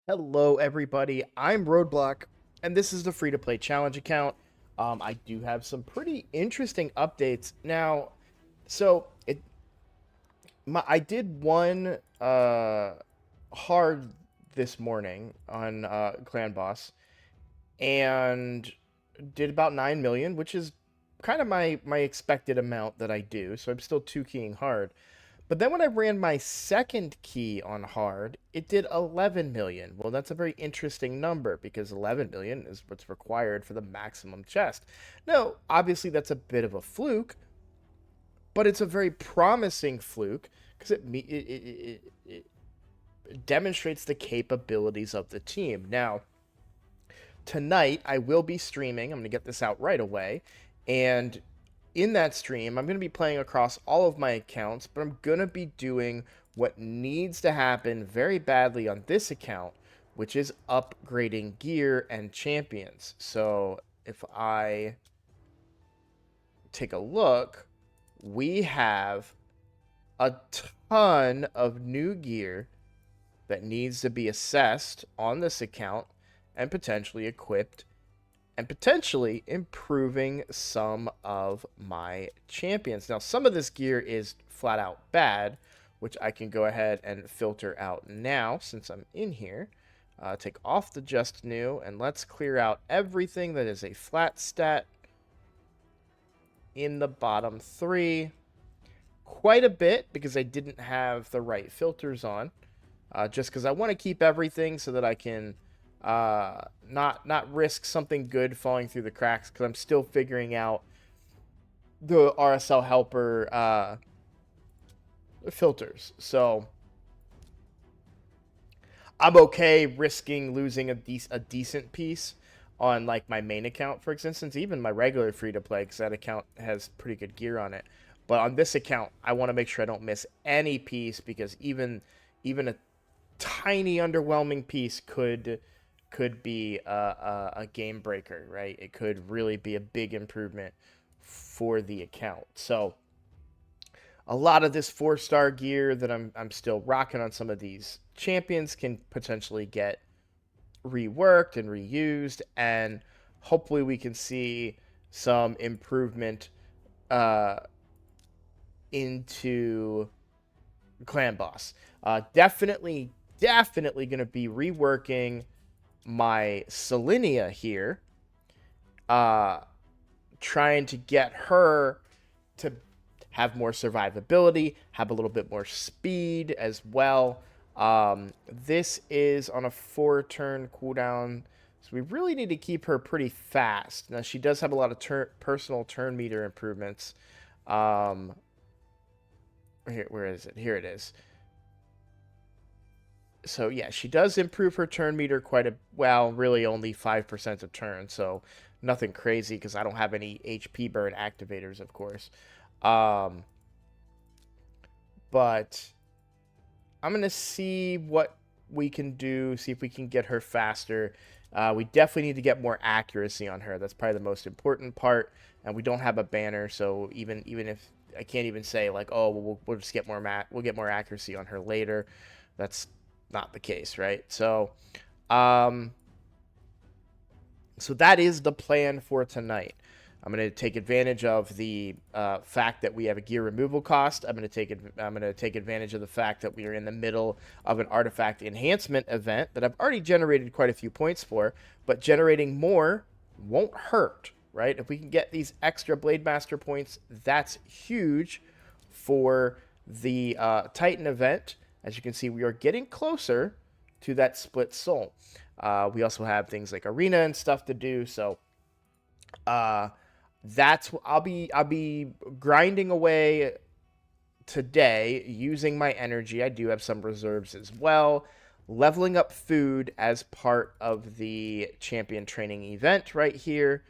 Hello, everybody. I'm Roadblock, and this is the free-to-play challenge account. I do have some pretty interesting updates now. So I did one hard this morning on Clan Boss, and did about 9 million, which is kind of my expected amount that I do. So I'm still two keying hard. But then when I ran my second key on hard, it did 11 million. Well, that's a very interesting number because 11 million is what's required for the maximum chest. Now, obviously, that's a bit of a fluke, but it's a very promising fluke because it demonstrates the capabilities of the team. Now, tonight, I will be streaming. I'm going to get this out right away. And in that stream, I'm going to be playing across all of my accounts, but I'm going to be doing what needs to happen very badly on this account, which is upgrading gear and champions. So if I take a look, we have a ton of new gear that needs to be assessed on this account and potentially equipped and potentially improving some of my champions. Now, some of this gear is flat out bad, which I can go ahead and filter out now since I'm in here. Take off the just new, and let's clear out everything that is a flat stat in the bottom three. Quite a bit because I didn't have the right filters on. Just because I want to keep everything so that I can not risk something good falling through the cracks, because I'm still figuring out the RSL helper filters. So I'm okay risking losing a decent piece on like my main account, for instance, even my regular free to play, because that account has pretty good gear on it. But on this account, I want to make sure I don't miss any piece, because even a tiny underwhelming piece could be a game breaker, right? It could really be a big improvement for the account. So a lot of this 4-star gear that I'm still rocking on some of these champions can potentially get reworked and reused, and hopefully we can see some improvement uh, into Clan Boss. Definitely going to be reworking my Selenia here, uh, trying to get her to have more survivability, have a little bit more speed as well. This is on a 4-turn cooldown, so we really need to keep her pretty fast. Now, she does have a lot of personal turn meter improvements. Where is it? Here it is. So yeah, she does improve her turn meter quite a well, really only 5% of turn, so nothing crazy because I don't have any HP burn activators, of course. Um, but I'm gonna see what we can do, see if we can get her faster. We definitely need to get more accuracy on her. That's probably the most important part. And we don't have a banner, so even if I can't even say like, oh, we'll just get we'll get more accuracy on her later. That's not the case, right? Um, so that is the plan for tonight. I'm going to take advantage of the fact that we have a gear removal cost. I'm going to take advantage of the fact that we are in the middle of an artifact enhancement event that I've already generated quite a few points for, but generating more won't hurt, right? If we can get these extra Blade Master points, that's huge for the Titan event. As you can see, we are getting closer to that split soul. We also have things like arena and stuff to do, so uh, that's I'll be grinding away today using my energy. I do have some reserves as well. Leveling up food as part of the champion training event right here.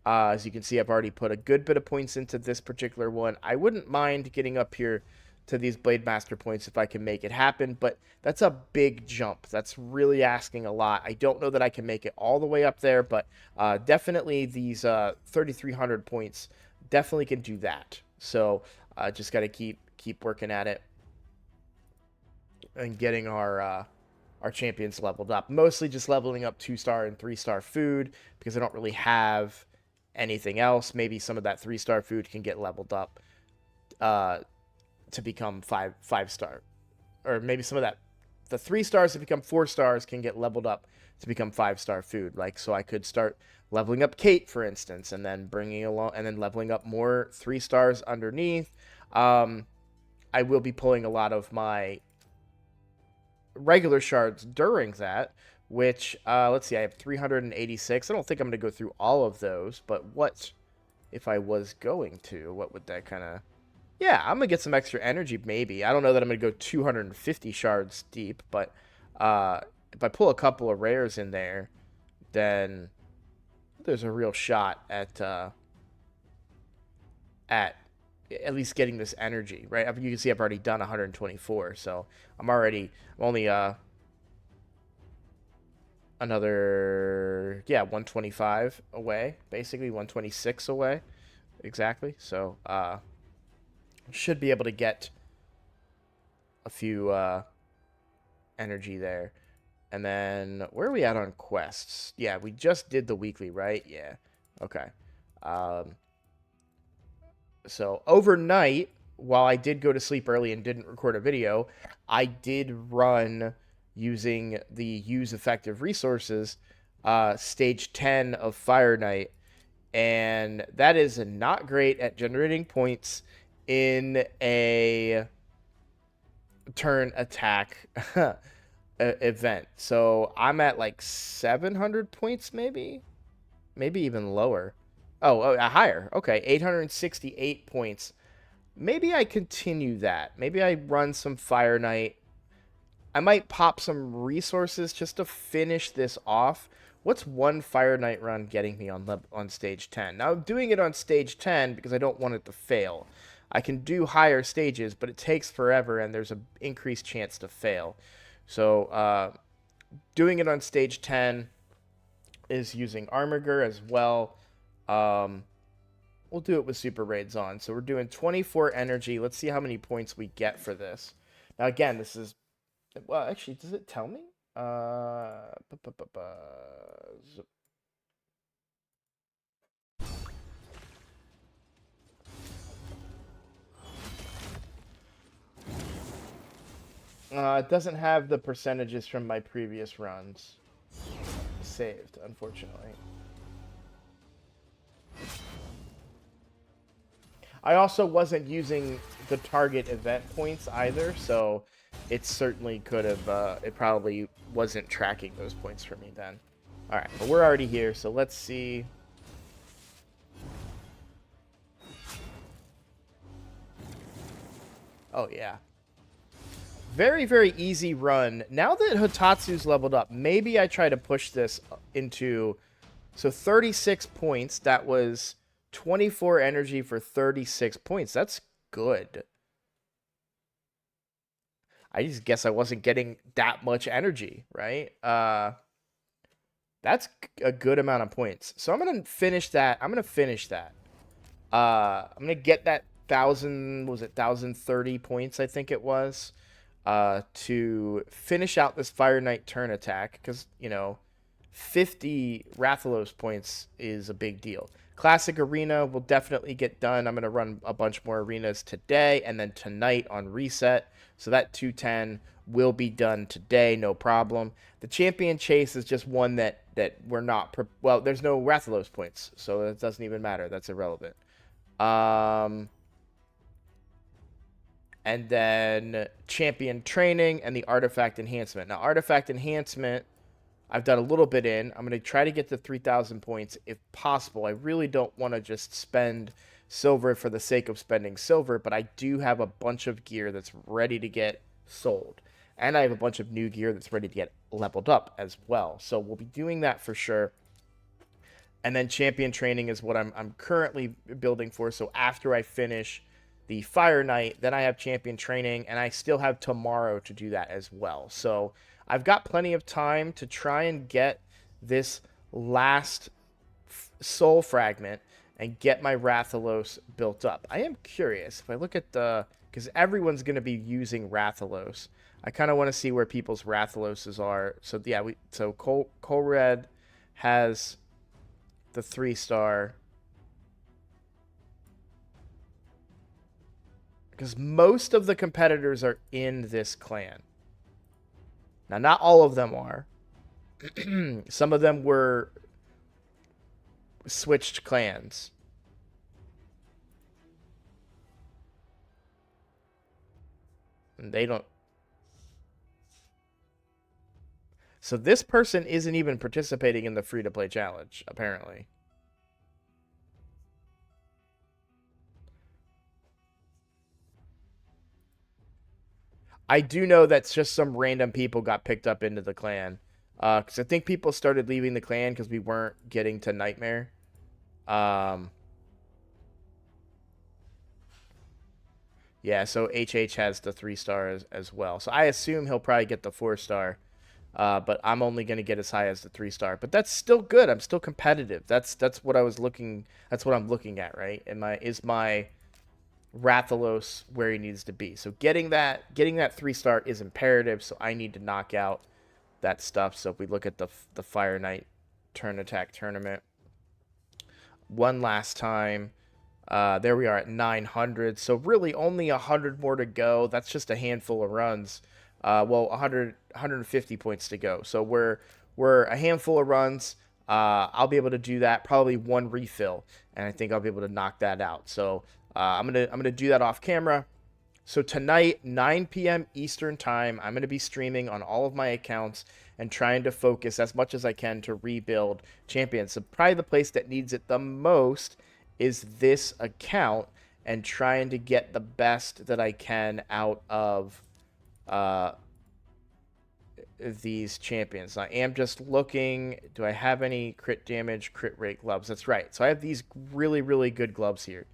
As you can see, I've already put a good bit of points into this particular one. I wouldn't mind getting up here to these Blade Master points if I can make it happen, but that's a big jump. That's really asking a lot. I don't know that I can make it all the way up there, but definitely these 3,300 points definitely can do that. So just got to keep working at it and getting our champions leveled up. Mostly just leveling up 2-star and 3-star food because I don't really have anything else. Maybe some of that 3-star food can get leveled up to become 5-star, or maybe some of that the 3 stars to become 4 stars can get leveled up to become 5-star food. Like, so I could start leveling up Kate, for instance, and then bringing along and then leveling up more 3 stars underneath. I will be pulling a lot of my regular shards during that, which, let's see, I have 386. I don't think I'm going to go through all of those, but what if I was going to? What would that kind of... Yeah, I'm going to get some extra energy, maybe. I don't know that I'm going to go 250 shards deep, but if I pull a couple of rares in there, then there's a real shot at least getting this energy, right? You can see I've already done 124, so I'm only another 125 away, basically 126 away, exactly. So should be able to get a few energy there. And then where are we at on quests? Yeah, we just did the weekly, right? Yeah. Okay. So overnight, while I did go to sleep early and didn't record a video, I did run using the use effective resources stage 10 of Fire Knight, and that is not great at generating points in a turn attack event. So I'm at like 700 points, maybe even lower. Oh, higher. Okay, 868 points. Maybe I continue that. Maybe I run some Fire Knight. I might pop some resources just to finish this off. What's one Fire Knight run getting me on stage 10? Now, I'm doing it on stage 10 because I don't want it to fail. I can do higher stages, but it takes forever, and there's an increased chance to fail. So, doing it on stage 10 is using Armiger as well. We'll do it with Super Raids on. So we're doing 24 energy. Let's see how many points we get for this. Now, again, this is... Well, actually, does it tell me? It doesn't have the percentages from my previous runs saved, unfortunately. I also wasn't using the target event points either, so it certainly could have, it probably wasn't tracking those points for me then. Alright, but we're already here, so let's see. Oh, yeah. Very, very easy run. Now that Hotatsu's leveled up, maybe I try to push this into... So 36 points, that was 24 energy for 36 points. That's good. I just guess I wasn't getting that much energy, right? That's a good amount of points. So I'm going to finish that. I'm going to get that 1,030 points, I think it was, to finish out this Fire Knight turn attack, because, 50 Rathalos points is a big deal. Classic Arena will definitely get done. I'm going to run a bunch more arenas today and then tonight on reset. So that 210 will be done today, no problem. The Champion Chase is just one that we're not... Well, there's no Rathalos points, so it doesn't even matter. That's irrelevant. And then Champion Training and the Artifact Enhancement. Now, Artifact Enhancement, I've done a little bit in. I'm going to try to get to 3,000 points if possible. I really don't want to just spend silver for the sake of spending silver, but I do have a bunch of gear that's ready to get sold. And I have a bunch of new gear that's ready to get leveled up as well. So we'll be doing that for sure. And then Champion Training is what I'm currently building for. So after I finish the Fire Knight, then I have Champion Training, and I still have tomorrow to do that as well. So I've got plenty of time to try and get this last soul fragment and get my Rathalos built up. I am curious, if I look at the... Because everyone's going to be using Rathalos. I kind of want to see where people's Rathaloses are. So yeah, so Cole Red has the 3-star because most of the competitors are in this clan. Now, not all of them are. Some of them were switched clans. And they don't. So this person isn't even participating in the free to play challenge, apparently. I do know that just some random people got picked up into the clan. Because I think people started leaving the clan because we weren't getting to Nightmare. Um, yeah, so HH has the 3-star as well. So I assume he'll probably get the 4-star. But I'm only going to get as high as the 3-star. But that's still good. I'm still competitive. That's what I was looking. That's what I'm looking at, right? Is my Rathalos where he needs to be? So getting that 3-star is imperative. So I need to knock out that stuff. So if we look at the Fire Knight turn attack tournament one last time. There we are at 900. So really only 100 more to go. That's just a handful of runs. Well, 150 points to go. So we're a handful of runs. I'll be able to do that. Probably one refill, and I think I'll be able to knock that out. So I'm gonna do that off camera. So tonight, 9 p.m. Eastern time, I'm going to be streaming on all of my accounts and trying to focus as much as I can to rebuild champions. So probably the place that needs it the most is this account and trying to get the best that I can out of these champions. I am just looking. Do I have any crit damage, crit rate gloves? That's right. So I have these really, really good gloves here.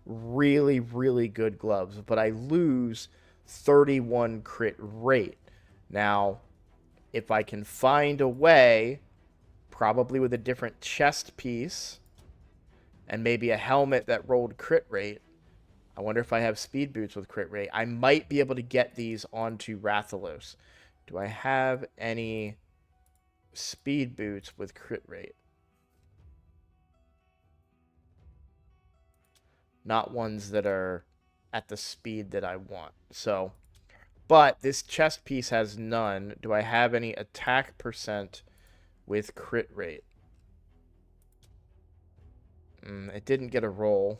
Really, really good gloves, but I lose 31 crit rate. Now, if I can find a way, probably with a different chest piece and maybe a helmet that rolled crit rate, I wonder if I have speed boots with crit rate. I might be able to get these onto Rathalos. Do I have any speed boots with crit rate? Not ones that are at the speed that I want. So, but this chest piece has none. Do I have any attack percent with crit rate? It didn't get a roll.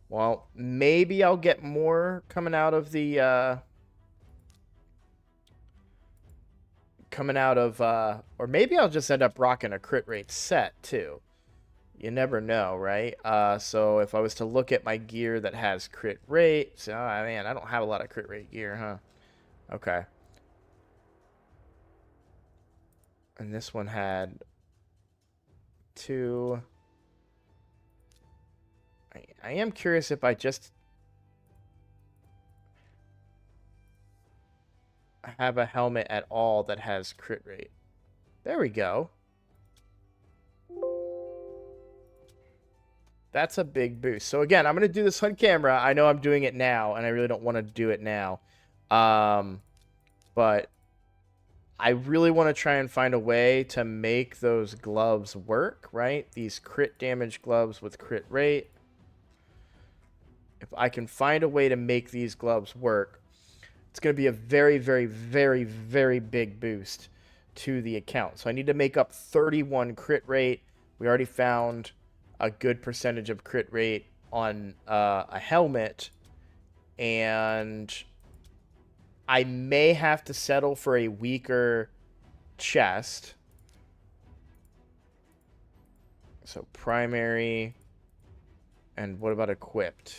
Well, maybe I'll get more coming out of the or maybe I'll just end up rocking a crit rate set too. You never know, right? So if I was to look at my gear that has crit rate, so man, I don't have a lot of crit rate gear, huh? Okay. And this one had 2. I am curious if I just have a helmet at all that has crit rate. There we go. That's a big boost. So again, I'm going to do this on camera. I know I'm doing it now, and I really don't want to do it now. But I really want to try and find a way to make those gloves work, right? These crit damage gloves with crit rate. If I can find a way to make these gloves work, it's going to be a very, very, very, very big boost to the account. So I need to make up 31 crit rate. We already found a good percentage of crit rate on a helmet, and I may have to settle for a weaker chest. So primary, and what about equipped?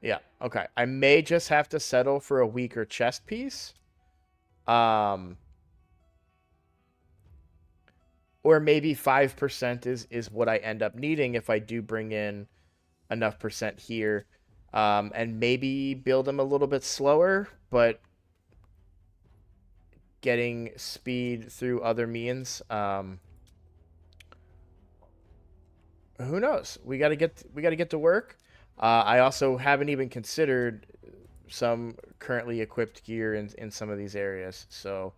Yeah, okay. I may just have to settle for a weaker chest piece. Or maybe 5% is what I end up needing if I do bring in enough percent here. And maybe build them a little bit slower, but getting speed through other means. Who knows? We gotta get to work. I also haven't even considered some currently equipped gear in some of these areas. So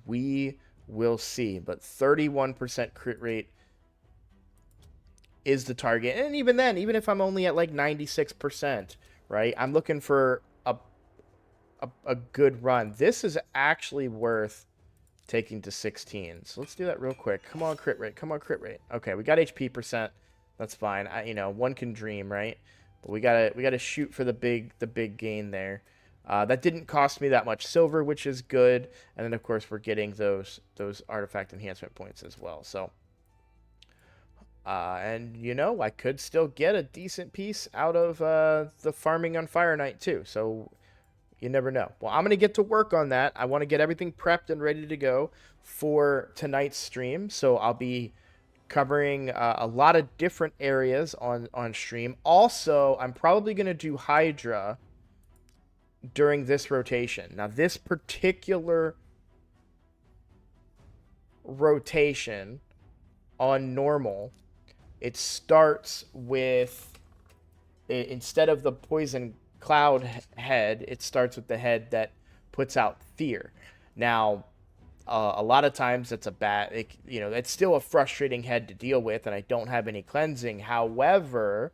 we will see. But 31% crit rate is the target. And even then, even if I'm only at like 96%, right? I'm looking for a good run. This is actually worth taking to 16. So let's do that real quick. Come on, crit rate. Come on, crit rate. Okay, we got HP percent. That's fine. One can dream, right? But we gotta shoot for the big gain there. That didn't cost me that much silver, which is good. And then of course we're getting those artifact enhancement points as well. So and I could still get a decent piece out of the farming on Fire Knight too. So you never know. Well, I'm going to get to work on that. I want to get everything prepped and ready to go for tonight's stream. So I'll be covering a lot of different areas on stream. Also, I'm probably going to do Hydra during this rotation. Now, this particular rotation on normal, it starts with, instead of the poison cloud head, it starts with the head that puts out fear. Now, a lot of times it's it's still a frustrating head to deal with, and I don't have any cleansing. However,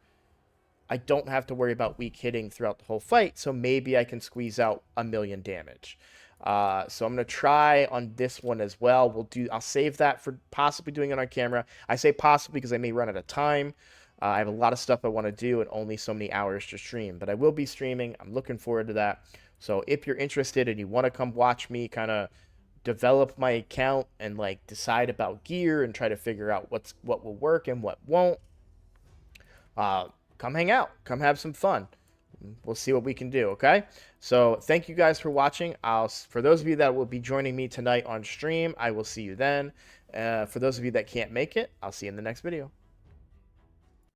I don't have to worry about weak hitting throughout the whole fight, so maybe I can squeeze out 1,000,000 damage. So I'm gonna try on this one as well. I'll save that for possibly doing it on camera. I say possibly because I may run out of time. I have a lot of stuff I want to do and only so many hours to stream, but I will be streaming. I'm looking forward to that. So if you're interested and you want to come watch me kind of develop my account and like decide about gear and try to figure out what will work and what won't, come hang out, come have some fun. We'll see what we can do. Okay. So thank you guys for watching. For those of you that will be joining me tonight on stream, I will see you then. For those of you that can't make it, I'll see you in the next video.